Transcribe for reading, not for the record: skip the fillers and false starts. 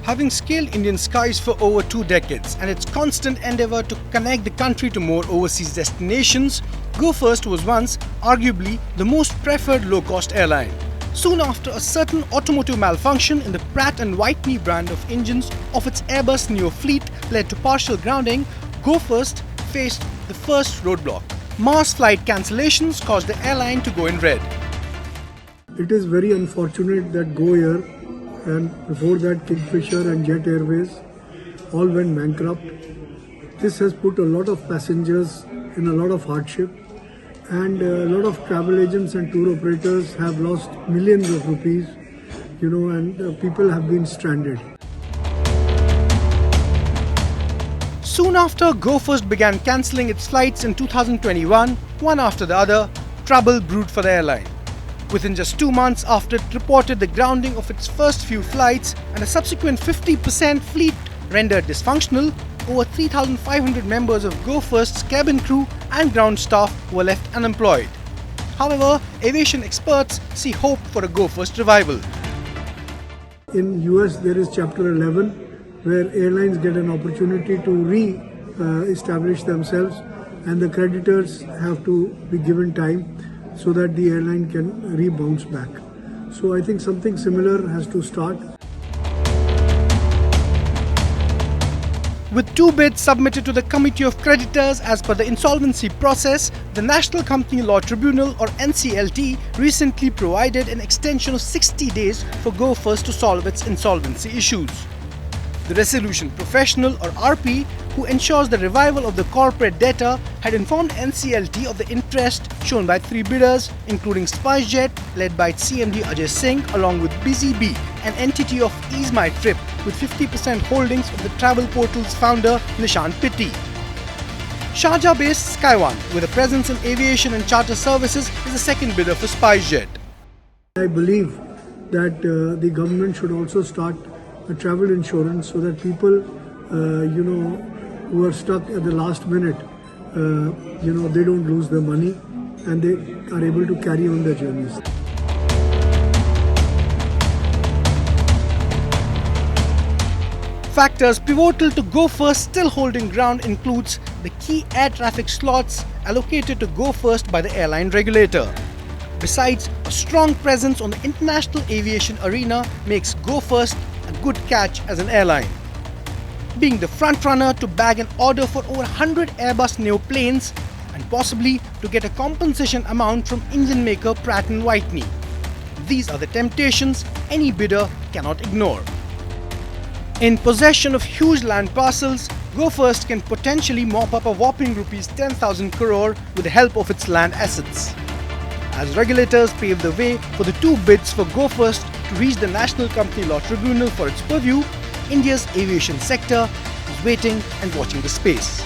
Having scaled Indian skies for over 2 decades and its constant endeavour to connect the country to more overseas destinations, GoFirst was once arguably the most preferred low-cost airline. Soon after a certain automotive malfunction in the Pratt and Whitney brand of engines of its Airbus Neo fleet led to partial grounding, GoFirst faced the first roadblock. Mass flight cancellations caused the airline to go in red. It is very unfortunate that Go Air and before that Kingfisher and Jet Airways all went bankrupt. This has put a lot of passengers in a lot of hardship, and a lot of travel agents and tour operators have lost millions of rupees, and people have been stranded. Soon after GoFirst began cancelling its flights in 2021, one after the other, trouble brewed for the airline. Within just 2 months after it reported the grounding of its first few flights and a subsequent 50% fleet rendered dysfunctional, over 3,500 members of GoFirst's cabin crew and ground staff were left unemployed. However, aviation experts see hope for a GoFirst revival. In US, there is Chapter 11, where airlines get an opportunity to re-establish themselves, and the creditors have to be given time so that the airline can rebounce back. So I think something similar has to start. With 2 bids submitted to the Committee of Creditors as per the insolvency process, the National Company Law Tribunal or NCLT recently provided an extension of 60 days for GoFirst to solve its insolvency issues. The resolution professional or RP, who ensures the revival of the corporate debtor, had informed NCLT of the interest shown by 3 bidders, including SpiceJet, led by its CMD Ajay Singh, along with BusyBee, an entity of Ease My Trip, with 50% holdings of the travel portal's founder Nishant Pitti. Sharjah-based Skyone, with a presence in aviation and charter services, is the second bidder for SpiceJet. I believe that the government should also start a travel insurance so that people, who are stuck at the last minute, they don't lose their money and they are able to carry on their journeys. Factors pivotal to GoFirst still holding ground includes the key air traffic slots allocated to GoFirst by the airline regulator. Besides, a strong presence on the international aviation arena makes GoFirst a good catch as an airline. Being the frontrunner to bag an order for over 100 Airbus Neo planes and possibly to get a compensation amount from engine maker Pratt and Whitney. These are the temptations any bidder cannot ignore. In possession of huge land parcels, GoFirst can potentially mop up a whopping rupees 10,000 crore with the help of its land assets. As regulators pave the way for the 2 bids for GoFirst to reach the National Company Law Tribunal for its purview, India's aviation sector is waiting and watching the space.